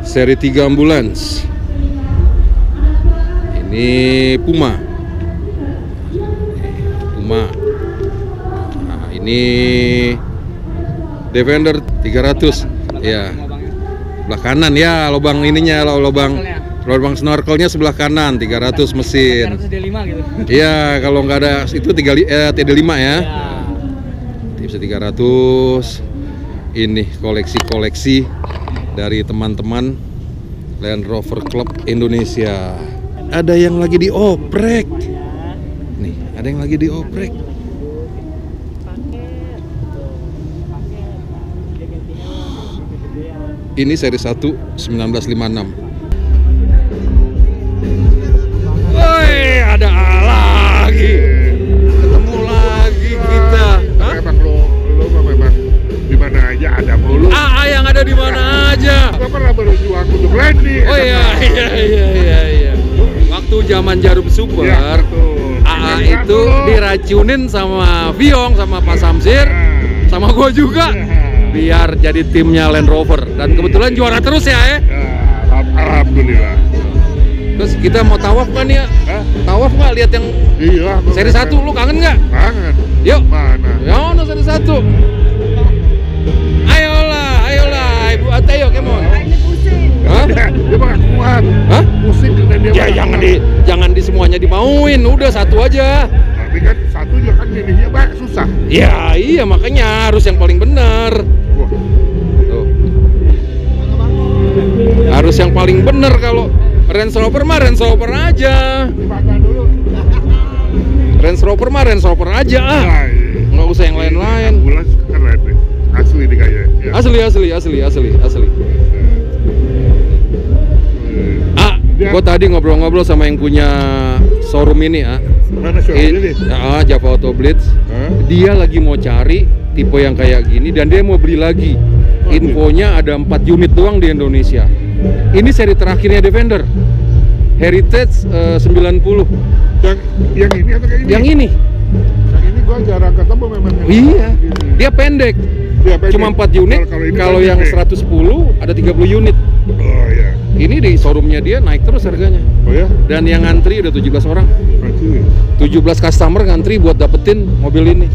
Seri 3 ambulans. Ini Puma. Nah, ini Defender 300. Ya. Sebelah kanan ya, lubang ininya, lubang snorkelnya sebelah kanan, 300 mesin. 300 D5 gitu. Iya, kalau nggak ada itu TD5 ya. Bisa 300. Ini koleksi-koleksi dari teman-teman Land Rover Club Indonesia. Ada yang lagi dioprek. Nih, ada yang lagi dioprek. Ini seri 1 1956. Woi, ada lagi. Ketemu lagi kita. Hah? Memang lu memang di mana aja ada mulu. Yang ada di mana aja. Gua pernah berjuang untuk landing. Oh iya. Waktu zaman Jarum Super, Ya, betul. AA itu diracunin sama Viong, sama Pak Samsir, sama gua juga, biar jadi timnya Land Rover. Dan kebetulan juara terus ya. Alhamdulillah. Terus kita mau tawaf kan ya? Tawaf nggak lihat yang Iya. seri 1, lu kangen nggak? Kangen. Yuk. Mana? Ya, no seri 1. Ayolah, Ibu Ate, yuk, come on. Ini pusing. Hah? Dia mah kuat. Hah? Pusing dan dia. Ya jangan di semuanya dimauin, udah satu aja. Tapi kan satu juga kan jadinya banyak susah. Ya iya, makanya harus yang paling benar. Wah. Tuh. Harus yang paling benar. Kalau Range Rover mah Range Rover aja. Dibaca dulu. Range Rover mah Range Rover aja. Nah, iya. Nggak usah yang lain-lain. Ambulans keren deh. Asli nih kayaknya. Ya. Asli. Gua tadi ngobrol-ngobrol sama yang punya showroom ini, Mana showroom ini? Java Auto Blitz. Hah? Dia lagi mau cari tipe yang kayak gini dan dia mau beli lagi. Infonya ada 4 unit doang di Indonesia. Ini seri terakhirnya Defender. Heritage 90. Yang ini atau kayak ini? Yang ini. Yang ini gua jarang ketemu memang. Iya. Gini. Dia pendek. Dia pendek. Cuma 4 unit. Ini Kalau yang pendek. 110 ada 30 unit. Oh iya. Ini di showroomnya dia naik terus harganya. Oh ya? Dan yang ngantri udah 17 orang. Masih. 17 customer ngantri buat dapetin mobil ini.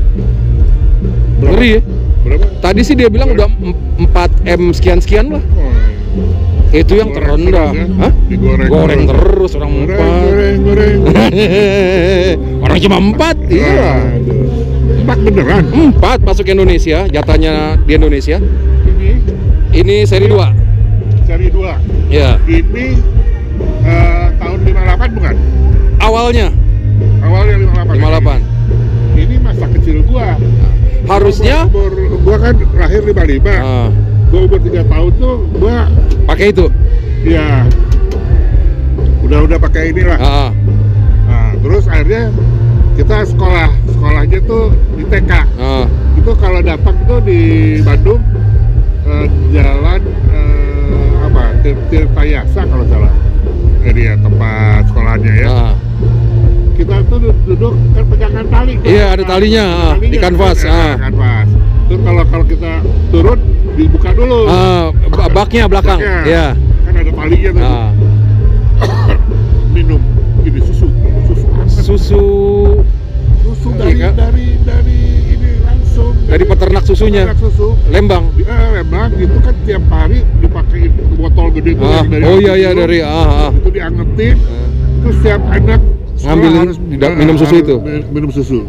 Berapa? Ngeri ya? Berapa? Tadi sih dia bilang udah 4M sekian-sekian lah. Oh, Itu yang Goreng terendah. terus ya? Hah? Digoreng Goreng terus. terus orang 4. goreng. Orang cuma 4. Iya. Aduh. 4 beneran? 4 masuk Indonesia, jatahnya di Indonesia. Ini seri 2. Seri 2. Ya. Ini tahun 58 bukan? Awalnya Awalnya 58. 58. Ini masa kecil gua. Harusnya Gua kan lahir 55. Gua umur 3 tahun tuh gua pakai itu. ya udah pakai inilah. Nah, terus akhirnya kita sekolahnya tuh di TK. Itu kalau datang tuh di Bandung jalan Tirtayasa kalau salah. Jadi ya tempat sekolahnya ya. Kita tuh duduk kan pegangan tali. Iya, ada talinya, di kanvas. Kanvas. Terus kalau kita turun dibuka dulu. Baknya belakang. Iya. Kan ada talinya tuh. Minum ini susu dari Iya, kan? dari ini langsung Dari peternak susunya. susu. Lembang. Lembang itu kan tiap hari dipakein botol gede tuh yang dari Oh iya itu, dari itu diangetin. Terus tiap anak ngambilin harus minum susu itu. Minum susu.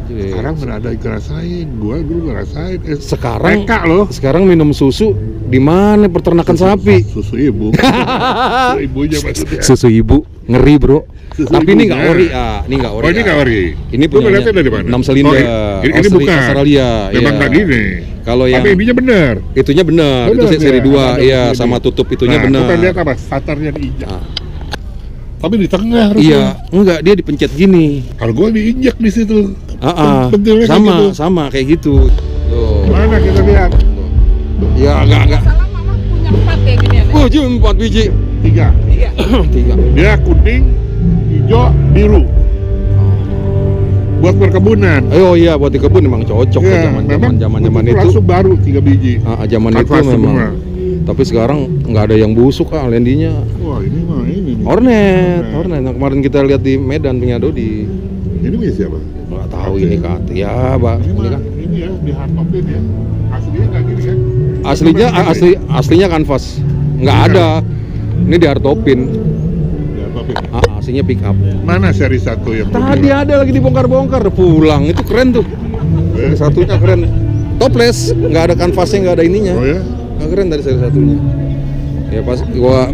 Iya. Sekarang mana ada yang ngerasain, gua dulu ngerasain. Sekarang TK loh. Sekarang minum susu di mana peternakan sapi? Susu ibu. Susu ibunya maksudnya. Susu ibu, ngeri bro. Susu Tapi ini ibunya. nggak ori, ini nggak ori. Oh ini nggak ori. Ini Lu punya ngeliatnya dari mana? 6 silinder. Ini bukan. Australia. Memang iya. nggak gini. Kalau yang Tapi ininya bener. itunya benar, itu Bener, seri ya. 2, Ada iya begini. sama tutup itunya Nah, benar. Kita lihat apa? Starternya diinjak. Ah. Tapi di tengah harusnya. Iya, enggak dia dipencet gini. Kalau gua diinjak di situ. Pentilnya kayak Sama, gitu. sama kayak gitu. Tuh. Mana kita lihat? Ya enggak. Salah mama punya 4 ya gini ya. 4 biji. 3. 3. Dia kuning, hijau, biru. Buat perkebunan. Oh iya, buat di kebun memang cocok Iya, zaman memang itu. langsung baru 3 biji. Zaman itu Kanvas memang. semua. Tapi sekarang nggak ada yang busuk lendinya. Wah, ini mah ini nih. Hornet. Yang kemarin kita lihat di Medan punya Dodi. Ini punya siapa? Nggak tahu ini kata. Ya, Pak. Ini kan. Ini ya di hardtopin ya. Aslinya nggak gini kan? Aslinya kanvas. Nggak ada. Ini di hardtopin. Di hardtopin. Aslinya pick up. Mana seri 1 yang Tadi ada lagi dibongkar-bongkar, pulang. Itu keren tuh. Seri satunya keren. Topless, nggak ada kanvasnya, nggak ada ininya. Oh ya? Nggak keren dari seri satunya. Ya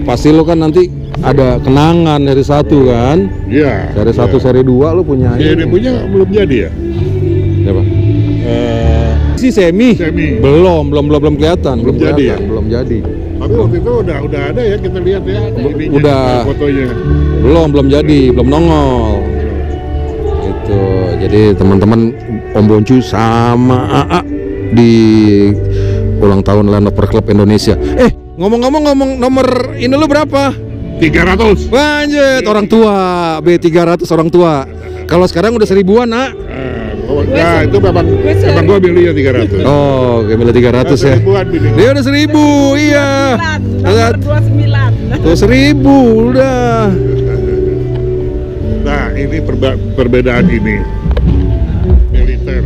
pasti lo kan nanti ada kenangan dari 1 kan? Iya. Seri 1, seri 2 lo punya. Ini punya belum jadi ya? Siapa? Si Semi. Belum kelihatan, belum jadi kelihatan, ya? belum jadi. Tapi waktu itu udah ada ya, kita lihat ya. Ininya, Udah. fotonya. Belum jadi, belum nongol. Itu. Jadi teman-teman Om Boncu sama AA di ulang tahun Land Rover Club Indonesia. Ngomong-ngomong nomor ini lu berapa? 300. Lanjut, orang tua. B300 orang tua. Kalau sekarang udah 1000-an, Nak. Nah, itu memang gua beli ya 300. Oh, oke, beli 300 ya. 1000-an beli. Dia udah 1000, iya. Nomor 29. Tuh 1000 udah. Nah, ini perbedaan ini. Militer.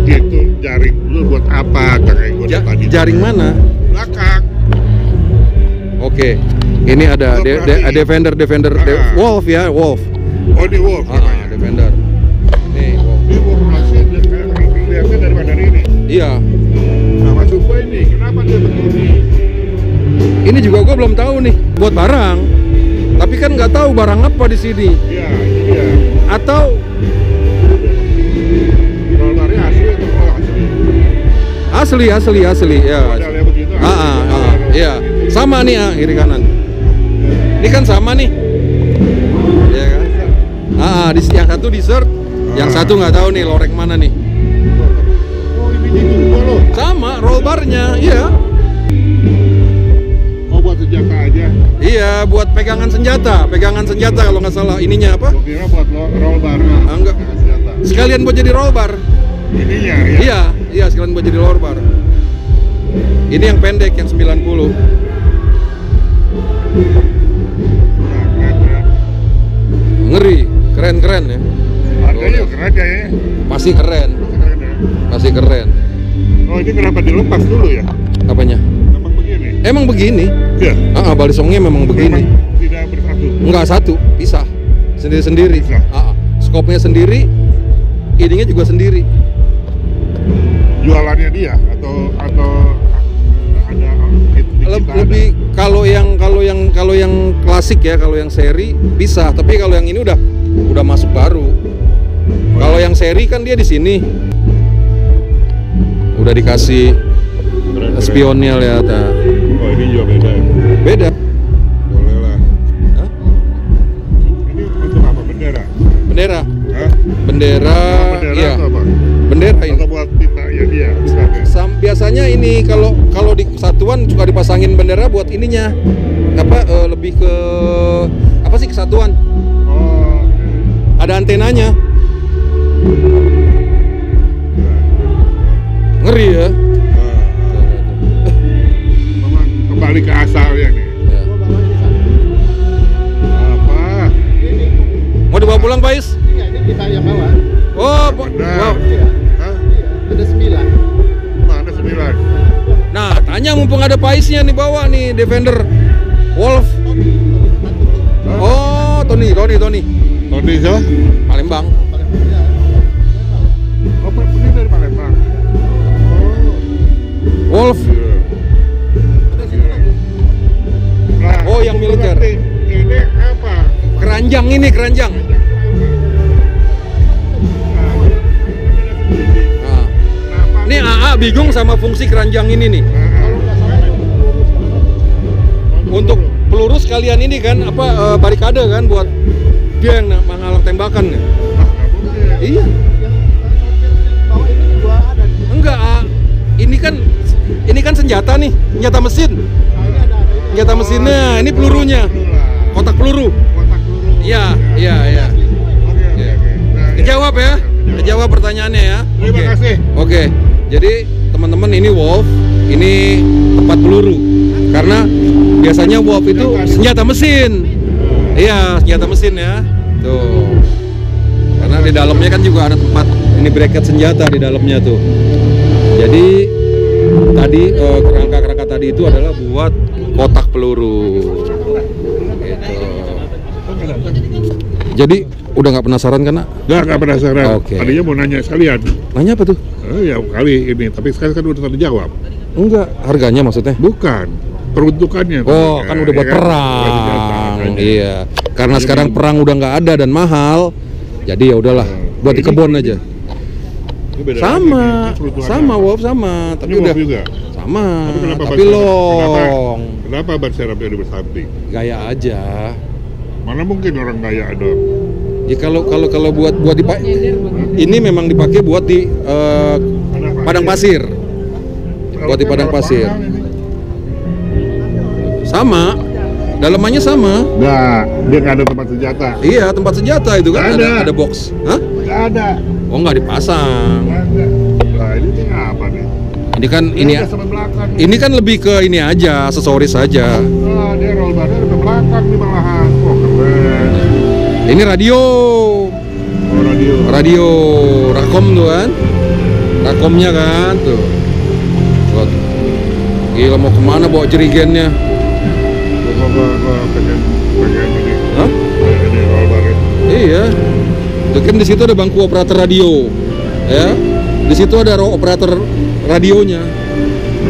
Itu jaring lu buat apa? Kayak gua tadi. Jaring mana? Belakang. Oke. Ini ada Defender Wolf ya, Wolf. Oh, di Wolf. Defender. Nih, Wolf. Ini Wolf masih dilihatnya daripada ini. Iya. Nah, maksud gua ini, kenapa dia begini? Ini juga gua belum tahu nih, buat barang. Tapi kan nggak tahu barang apa di sini. Iya, ini dia. Atau rollernya asli atau asli? Asli ya. Modalnya begitu. Iya. Sama nih kiri kanan. Ini kan sama nih. Iya kan? Yang satu dessert, yang satu nggak tahu nih lorek mana nih. Oh, ini juga loh. Sama roll barnya, iya. Oh, buat senjata aja. Iya, buat pegangan senjata kalau nggak salah. Ininya apa? Gua kira buat roll bar. Enggak. Senjata. Sekalian buat jadi roll bar. Ininya ya. Iya, sekalian buat jadi roll bar. Ini yang pendek, yang 90. Ngeri, keren ya. Harganya keren kayaknya. Pasti keren. Pasti keren. Oh, ini kenapa dilepas dulu ya? Apanya? Emang begini? Iya. Balisongnya memang begini. Memang tidak bersatu. Enggak satu, pisah. Sendiri-sendiri. Pisah. Skopnya sendiri, ininya juga sendiri. Jualannya dia atau ada Lebih kalau yang klasik ya, kalau yang seri bisa, tapi kalau yang ini udah masuk baru. Kalau yang seri kan dia di sini udah dikasih spionnya lihat. Oh, ini juga beda ya? Beda. Boleh lah. Hah? Ini untuk apa? Bendera? Bendera. Hah? Bendera. Iya. Atau apa? Bendera ini. Atau buat kita ya dia. Biasanya ini kalau di kesatuan juga dipasangin bendera buat ininya. Lebih ke apa sih kesatuan? Oh. Ada antenanya. Ngeri ya. Memang kembali ke asalnya nih. Ya. Apa? Mau dibawa pulang, Pak Is? Iya, ini kita yang bawa. Oh, Benar. wow. Hah? Ada 9. Mana 9? Nah, tanya mumpung ada Pak Isnya nih bawa nih Defender Wolf. Oh, Tony. Tony siapa? Palembang. Oh, ini dari Palembang. Wolf. Nah, Oh, yang militer. Ini apa? Keranjang ini, keranjang. Nah. Ini AA bingung sama fungsi keranjang ini nih. Untuk peluru sekalian ini kan barikade kan buat dia yang menghalang tembakan. Iya. Enggak, ini kan senjata nih, senjata mesin. Senjata mesinnya, ini pelurunya. Kotak peluru. Iya. Dijawab ya. Dijawab pertanyaannya ya. Terima kasih. Oke. Jadi teman-teman ini Wolf, ini tempat peluru. Karena biasanya WOP itu senjata mesin. Iya, senjata mesin ya. Tuh. Karena di dalamnya kan juga ada tempat ini bracket senjata di dalamnya tuh. Jadi tadi kerangka-kerangka tadi itu adalah buat kotak peluru. Gitu. Jadi udah nggak penasaran kan, Nak? Nggak penasaran. Oke. Tadinya mau nanya sekalian. Nanya apa tuh? Ya kali ini, tapi sekarang kan udah terjawab. Enggak, harganya maksudnya? Bukan, peruntukannya. Oh, kan udah buat perang. Iya. Karena sekarang perang udah nggak ada dan mahal. Jadi ya udahlah, buat di kebun aja. Sama, WOP sama, tapi udah juga. sama. Tapi Tapi long. Kenapa ban serepnya bersamping? Gaya aja. Mana mungkin orang kaya ada? Ya kalau buat dipakai, ini memang dipakai buat di padang pasir. Buat di padang pasir. Sama, dalamannya sama. Nah, dia nggak ada tempat senjata. Iya, tempat senjata itu kan ada box. Hah? Nggak ada. Oh, nggak dipasang. Nggak ada. Nah, ini apa nih? Ini kan ini kan lebih ke ini aja, aksesoris saja. Nah, dia roll barnya udah belakang nih malahan. Oh, keren. Ini radio. Oh, radio. Rakom tuh kan. Rakomnya kan tuh. Tuh. Gila mau kemana bawa jerigennya? Pengen ini. Hah? Ini roll barnya. Iya. Tuh kan di situ ada bangku operator radio. Ya. Di situ ada operator radionya.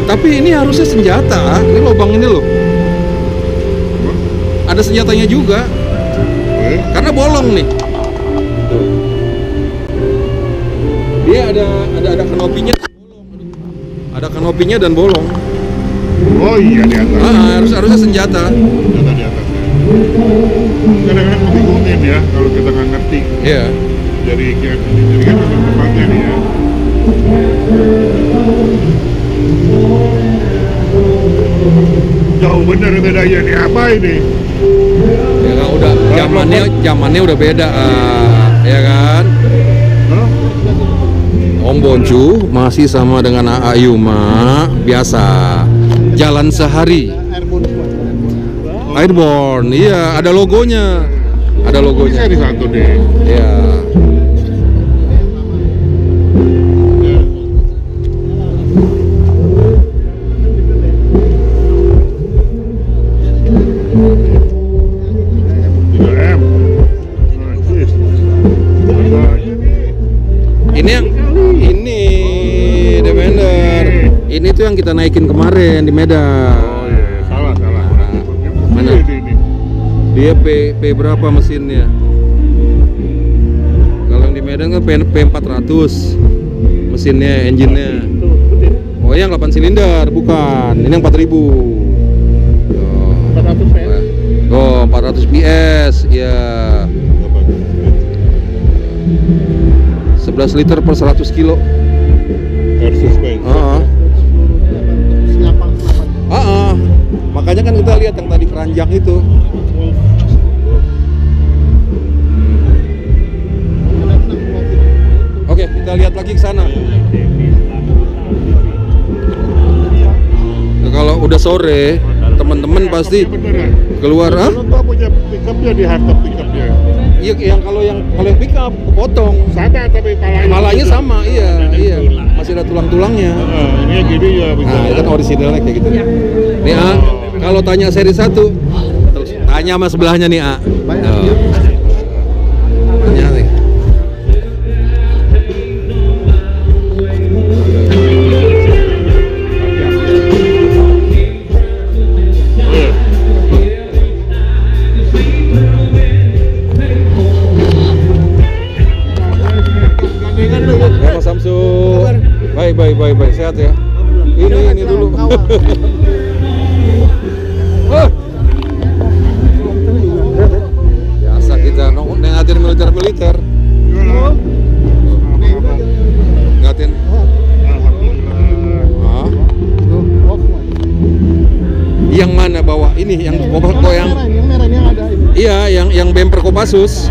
Tapi ini harusnya senjata. Ini lubang ini loh. Ada senjatanya juga. Karena bolong nih. Tuh. Dia ada kanopinya. Ada kanopinya dan bolong. Oh iya di atas. Harusnya senjata. Senjata di atas. Kadang-kadang ngebingungin ya kalau kita nggak ngerti. Iya. Jadi kan memang tempatnya nih ya. Jauh bener bedanya nih, apa ini? Ya kan udah zamannya udah beda, ya kan? Om Boncu masih sama dengan AA Yuma biasa. Jalan sehari. Airborne, iya, ada logonya. Ada logonya. Ini satu deh. Iya. Ini tuh yang kita naikin kemarin di Medan. Oh iya, salah. Mana? Ini. Dia P berapa mesinnya? Kalau yang di Medan kan P400 mesinnya, engine-nya. Oh yang 8 silinder, bukan. Ini yang 4000. 400 PS. Oh 400 PS, ya. 11 liter per 100 kilo. Air suspension. Makanya kan kita lihat yang tadi keranjang itu. Oke, kita lihat lagi ke sana. Nah, kalau udah sore, teman-teman pasti keluar. Kalau gua punya pickupnya di hardtop pickupnya. Iya, yang kalau yang pickup kepotong. Sama tapi palanya sama, iya. Masih ada tulang-tulangnya. Ini yang gini ya bisa. Nah, itu kan orisinalnya kayak gitu. Nih, kalau tanya seri 1, terus tanya sama sebelahnya nih, A. Tanya nih. Ya, Mas Samsul. Baik, sehat ya. Ini dulu. Biasa kita nengatin militer. Ngatin. Yang mana bawa ini yang yang merah ini yang ada ini. Iya, yang bumper Kopassus.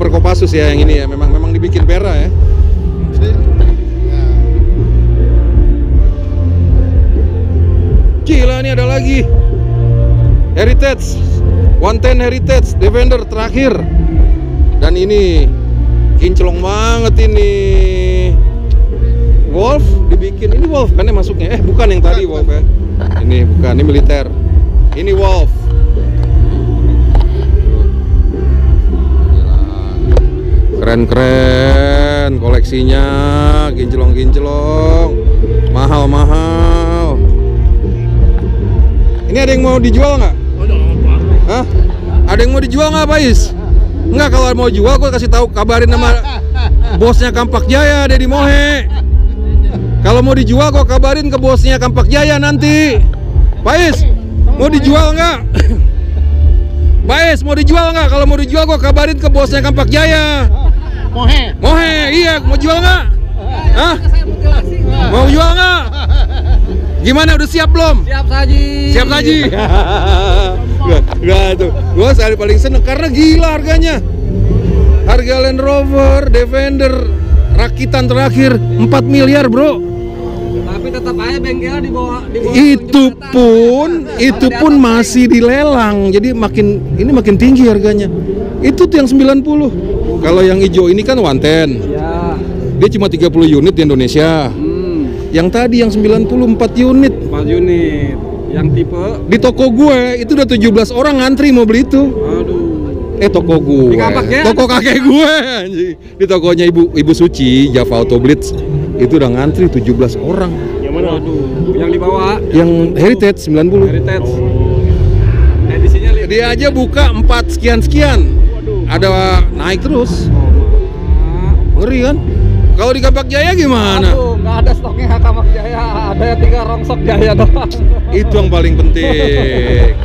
Super Kopassus ya yang ini ya. Memang dibikin Vera ya. Gila, ini ada lagi Heritage 110 Heritage Defender terakhir. Dan ini kinclong banget ini. Wolf dibikin, ini Wolf kan yang masuknya. Bukan yang tadi Wolf ya. Ini bukan, ini militer. Ini Wolf. Keren-keren koleksinya, kinclong-kinclong. Mahal-mahal. Ini ada yang mau dijual nggak? Hah? Ada yang mau dijual nggak, Pais? Nggak, kalau mau jual gue kasih tahu, kabarin sama bosnya Kampak Jaya, Deddy Mohe. Kalau mau dijual gue kabarin ke bosnya Kampak Jaya nanti. Pais, mau dijual nggak? Pais, mau dijual nggak? Kalau mau dijual gue kabarin ke bosnya Kampak Jaya. Mohe, iya, mau jual nggak? Hah? Mau jual nggak? Gimana, udah siap belum? Siap saji. Siap saji. Gak tuh, gue paling seneng karena gila harganya. Harga Land Rover Defender rakitan terakhir 4 miliar bro. Tapi tetap aja bengkelnya di bawah Itu pun masih dilelang. Jadi makin tinggi harganya. Itu tuh yang 90. Kalau yang hijau ini kan 110. Ya. Dia cuma 30 unit di Indonesia. Yang tadi yang 94 unit. 4 unit. Yang tipe Di toko gue itu udah 17 orang ngantri mau beli itu. aduh. Toko gue. Di Kampak Jaya Toko kakek gue anjing. Di tokonya Ibu Suci, Java Auto Blitz. Itu udah ngantri 17 orang. Yang mana? Aduh. Yang di bawah Yang Heritage 90. Heritage. Edisinya Dia aja buka 4 sekian. Ada naik terus. Ngeri kan? Kalau di Kampak Jaya gimana? Aduh, nggak ada stoknya Kampak Jaya, ada yang 3 rongsok Jaya doang. Itu yang paling penting.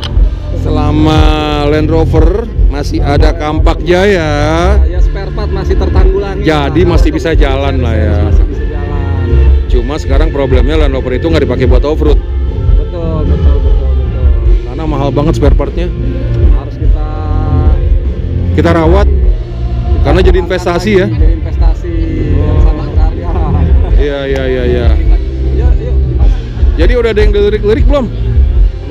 Selama Land Rover masih ada Kampak Jaya, Ya spare part masih tertanggulangi. jadi masih bisa jalan lah ya. Masih bisa jalan. Cuma sekarang problemnya Land Rover itu nggak dipakai buat off-road. Betul. Karena mahal banget spare partnya. Harus Kita rawat karena jadi investasi ya. Jadi investasi yang sangat berharga. Iya. Yuk. Jadi udah ada yang lirik belum?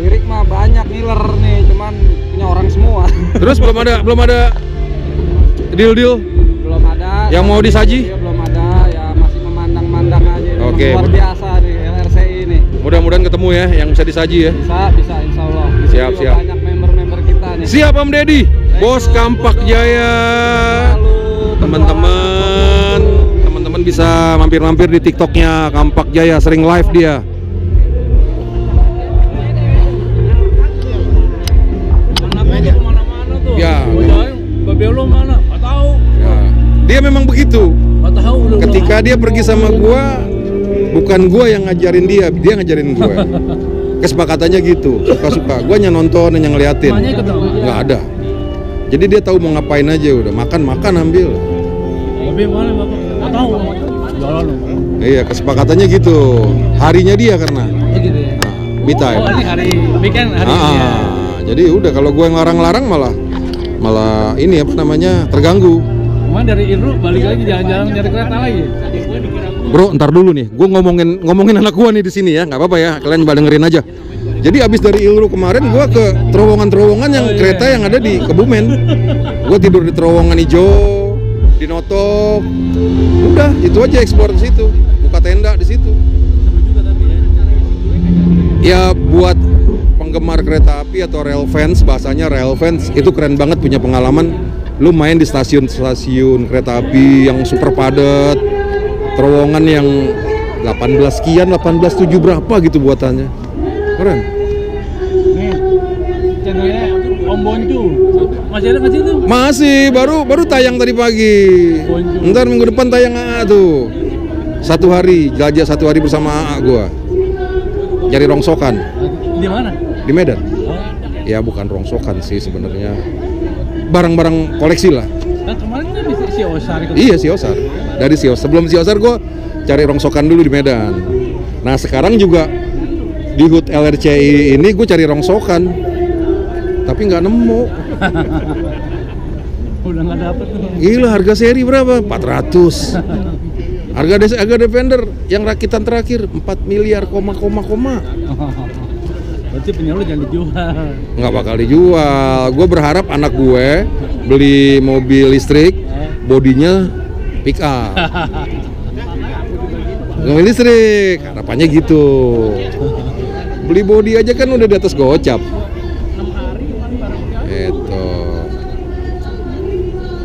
Lirik mah banyak ngiler nih, cuman punya orang semua. Terus belum ada deal. Belum ada. Yang mau disaji? Iya, belum ada, ya masih memandang-mandang aja. Oke. Luar biasa nih LRCI ini. Mudah-mudahan ketemu ya yang bisa disaji ya. Bisa insya Allah. Di sini Siap. juga banyak member-member kita nih. Siap Om Deddy, Bos Kampak Jaya. Teman-teman bisa mampir-mampir di TikToknya Kampak Jaya, sering live dia. Kemana-mana tuh. Ya. Babelo mana? Nggak tahu. Ya. Dia memang begitu. Nggak tahu. Ketika dia pergi sama gua, bukan gua yang ngajarin dia ngajarin gua. Kesepakatannya gitu, suka-suka. Gua hanya nonton, hanya ngeliatin. Namanya ikut dong. Nggak ada. Jadi dia tahu mau ngapain aja, udah makan ambil. Babe mana bapak? Nggak tahu. Jalan loh. Iya, kesepakatannya gitu. Harinya dia karena. Ya gitu ya. Nah, me time. Oh ini hari weekend hari ini ya. Jadi udah kalau gue ngelarang-larang malah ini apa namanya terganggu. Cuman dari Irru balik lagi jalan-jalan nyari kereta lagi. Bro, ntar dulu nih. Gue ngomongin anak gue nih di sini ya. Nggak apa-apa ya. Kalian pada dengerin aja. Jadi abis dari Ilru kemarin gue ke terowongan-terowongan yang kereta yang ada di Kebumen. Gue tidur di terowongan hijau, di Notok. Udah, itu aja explore di situ. Buka tenda di situ. Ya buat penggemar kereta api atau rail fans, bahasanya rail fans itu keren banget, punya pengalaman. Lu main di stasiun-stasiun kereta api yang super padat, terowongan yang 18 sekian, 18.7 berapa gitu buatannya. Keren. Nih, channelnya Om Boncu. Masih ada nggak sih itu? Masih, baru tayang tadi pagi. Ntar minggu depan tayang AA tuh. 1 hari, jelajah 1 hari bersama AA gua. Cari rongsokan. Di mana? Di Medan. Ya bukan rongsokan sih sebenarnya. Barang-barang koleksi lah. Nah kemarin kan di Siosar itu. Iya, Siosar. Dari Siosar. Sebelum Siosar gua cari rongsokan dulu di Medan. Nah, sekarang juga di HUT LRCI ini gue cari rongsokan. Tapi nggak nemu. Udah nggak dapet tuh. Gila, harga seri berapa? 400. Harga Defender yang rakitan terakhir 4 miliar, koma. Berarti punya lu jangan dijual. Nggak bakal dijual. Gue berharap anak gue beli mobil listrik, bodinya pick up. Mobil listrik, harapannya gitu. Beli bodi aja kan udah di atas gocap. Itu.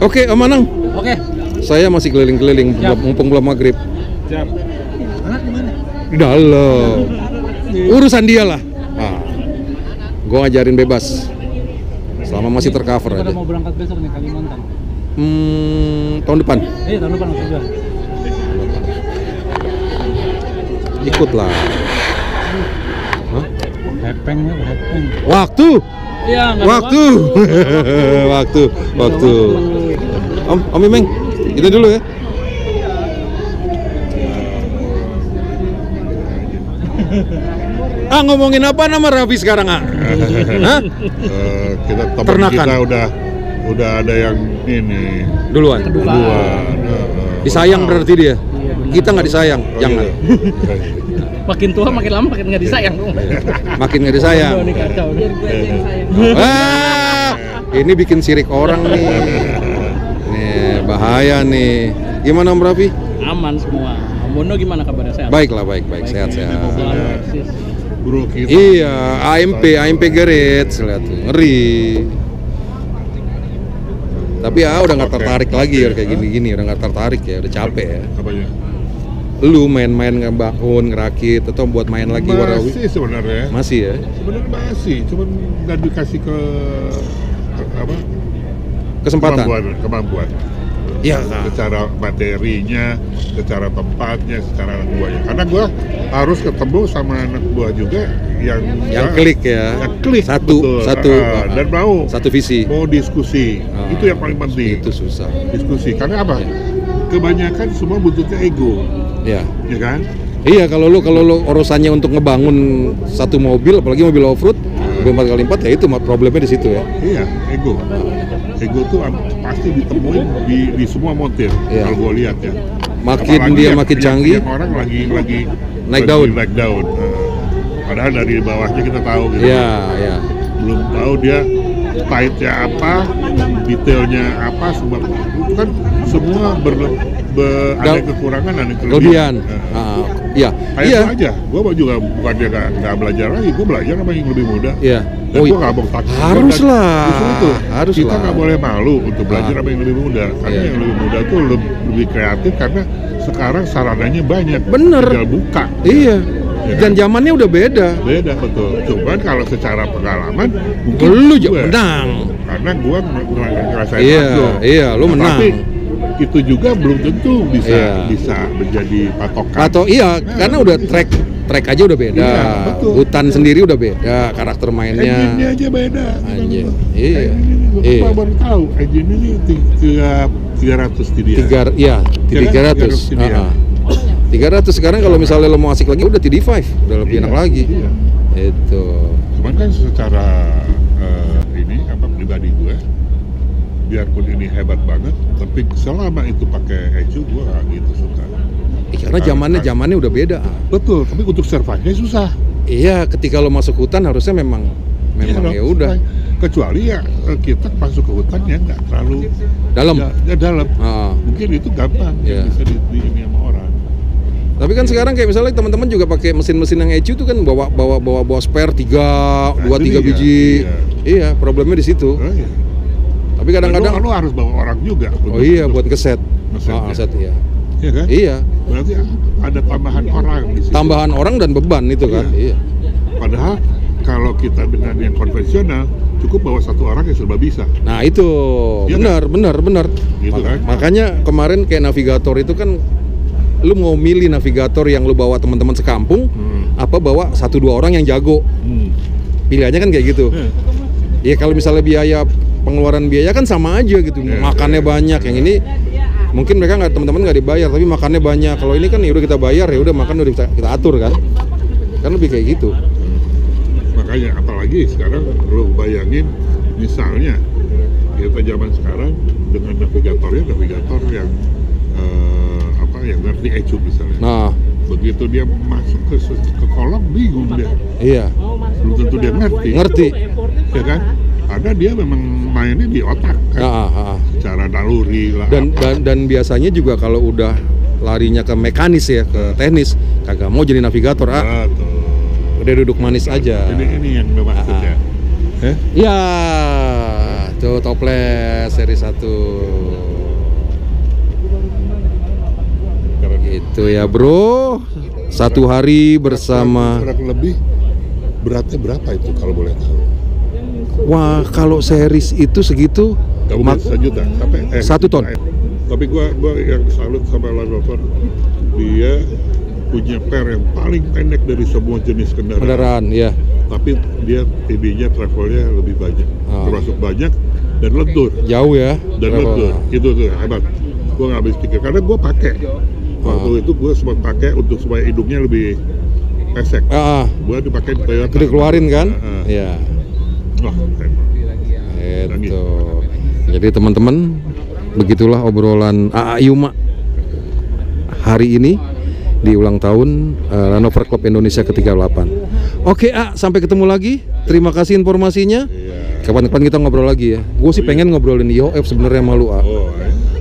Oke, Om Anang. Oke. Saya masih keliling-keliling, mumpung belum maghrib. Siap. Anak gimana? Di dalam. Urusan dia lah. Gue ngajarin bebas. Selama masih tercover Kita aja. udah mau berangkat besok nih Kalimantan. Tahun depan. Tahun depan langsung juga. Ikut lah. Hepeng. Waktu. Iya, nggak ada Waktu. Waktu. Om Imeng, itu dulu ya. Ngomongin apa nama Raffi sekarang, Hah? Kita teman Ternakan. kita udah ada yang ini Duluan. Disayang berarti dia. Kita nggak disayang, jangan. Makin tua makin lama makin nggak disayang. Makin nggak disayang. Ini kacau. Biar gue aja yang sayang. Ini bikin sirik orang nih. Nih, bahaya nih. Gimana Om Raffi? Aman semua. Om Bono gimana kabarnya? Sehat? Baik, sehat. Bro kita. Iya, AMP Garage, lihat tuh, ngeri. Tapi udah nggak tertarik lagi ya kayak gini-gini, udah nggak tertarik ya, udah capek ya. Apanya? Lu main-main ngebangun, ngerakit, atau buat main lagi warawi? Masih sebenarnya. Masih ya? Sebenarnya masih, cuman nggak dikasih ke apa? Kesempatan? Kemampuan. Iya, Kak. Secara materinya, secara tempatnya, secara anak buahnya. Karena gua harus ketemu sama anak buah juga yang klik ya. Yang klik. Satu. Dan mau Satu visi. mau diskusi. Itu yang paling penting. Itu susah. Diskusi. Karena apa? Kebanyakan semua butuhnya ego, Ya. ya kan? Iya, kalau lu urusannya untuk ngebangun satu mobil, apalagi mobil off-road 4x4 ya itu problemnya di situ ya. Iya, ego. Ego tuh pasti ditemuin di semua montir. Iya. Kalau gua lihat ya. Makin Apalagi dia yang- makin canggih, yang orang lagi Naik daun. Naik daun. Padahal dari bawahnya kita tahu gitu. iya. Belum tahu dia tightnya apa, detailnya apa, sebab itu kan semua ada kekurangan, ada Kelebihan. Iya. Kayak Iya. gua aja, gua juga bukannya nggak belajar lagi, gua belajar sama yang lebih muda. Iya. Dan gua nggak mau takut. Harus lah. Justru itu, Harus kita lah. nggak boleh malu untuk belajar sama yang lebih muda. Karena Iya. yang lebih muda tuh lebih kreatif karena sekarang sarananya banyak. Bener. Tinggal buka. Iya. Ya Dan kan? zamannya udah beda. Beda betul. Cuman kalau secara pengalaman mungkin Lu gua- menang. karena gua ngerasain Iya, langsung. iya, lu menang. Tapi itu juga belum tentu Iya. bisa menjadi patokan. Atau iya, karena udah track aja udah beda. Iya, betul. Hutan sendiri udah beda, karakter mainnya. Engine-nya aja beda. Anjir. Iya. Iya. Iya. Baru tahu engine ini 300 TDI. 300 300 TDI. 300 sekarang kalau misalnya lo mau asik lagi udah TD5, udah lebih enak lagi. Iya. Itu. Cuman kan secara ini apa pribadi gue, biarpun ini hebat banget, tapi selama itu pakai ECU gue gak gitu suka. Karena zamannya udah beda. Betul, tapi untuk survive-nya susah. Iya, ketika lo masuk hutan harusnya memang Iya dong, ya udah. survive. Kecuali ya kita masuk ke hutan ya nggak terlalu Dalam. ya dalam. Ah. Mungkin itu gampang Iya. yang bisa di ini sama orang. Tapi kan sekarang kayak misalnya teman-teman juga pakai mesin-mesin yang ECU tuh kan bawa spare 3 itu dia, biji. iya. Iya, problemnya di situ. Oh, iya. Tapi kadang-kadang lu harus bawa orang juga. oh iya buat ngeset. Ngeset, Set iya. Iya kan? Iya, Berarti ada tambahan orang di situ. tambahan orang dan beban itu kan. Iya. Padahal kalau kita dengan yang konvensional cukup bawa satu orang yang serba bisa. Nah, itu Iya benar. Gitu kan? Makanya kemarin kayak navigator itu kan lu mau milih navigator yang lu bawa teman-teman sekampung apa bawa 1-2 orang yang jago. Pilihannya kan kayak gitu. Ya kalau misalnya pengeluaran biaya kan sama aja gitu. Makannya banyak. Yang ini mungkin mereka teman-teman nggak dibayar tapi makannya banyak. Kalau ini kan ya udah kita bayar, ya udah makan udah kita atur kan. Kan lebih kayak gitu. Makanya apalagi sekarang lu bayangin misalnya Kita zaman sekarang dengan navigator yang yang ngerti ecu misalnya. Nah, Begitu dia masuk ke kolom bingung dia. iya. Belum tentu dia ngerti. Ya kan? Karena dia memang mainnya di otak kan. Secara naluri lah. Dan biasanya juga kalau udah larinya ke mekanis ya, ke teknis, kagak mau jadi navigator. Betul. Udah duduk manis aja. Ini yang lo maksudnya. Ya, tuh toples seri 1. Itu ya bro, 1 hari bersama. Kurang lebih beratnya berapa itu kalau boleh tahu? Wah, kalau series itu segitu, Gak mungkin 1 juta, sampai 1 ton. Tapi gua yang salut sama Land Rover, dia punya per yang paling pendek dari semua jenis kendaraan. Ya. Tapi dia TB-nya travelnya lebih banyak, termasuk banyak dan lentur. Jauh ya. Dan lentur, itu tuh hebat. Gua nggak habis pikir karena gua pakai. Waktu itu gue sempat pakai untuk supaya hidungnya lebih pesek. Gue dipakai di Toyota. Dikeluarin kan? Iya. Wah, itu. Jadi teman-teman, begitulah obrolan AA Yuma hari ini di ulang tahun Land Rover Club Indonesia ke-38. Oke, sampai ketemu lagi. Terima kasih informasinya. Kapan-kapan kita ngobrol lagi ya. Gue sih pengen ngobrolin IOF sebenarnya malu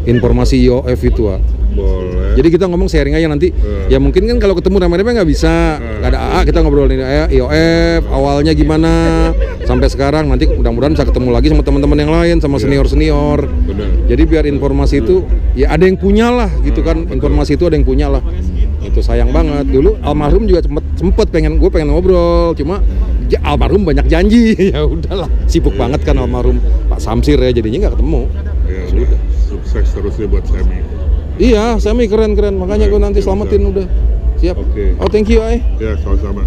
informasi IOF itu Boleh. Jadi kita ngomong sharing aja nanti. Ya mungkin kan kalau ketemu rame-rame nggak bisa. Nggak ada AA, kita ngobrolin IOF awalnya gimana sampai sekarang. Nanti mudah-mudahan bisa ketemu lagi sama teman-teman yang lain, sama senior-senior. Jadi biar informasi itu ya ada yang punya lah gitu kan. Informasi itu ada yang punya lah. Itu sayang banget. Dulu almarhum juga sempet pengen ngobrol, cuma almarhum banyak janji. Ya udahlah, sibuk banget kan almarhum Pak Samsir ya, jadinya nggak ketemu. Ya sudah. Sukses terusnya buat Semi. Iya, Semi keren-keren, makanya gue nanti selamatin udah. Siap. Oh, thank you, Ya, sama-sama.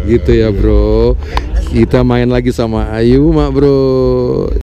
Gitu ya, bro. Kita main lagi sama Ayu, Mak, bro.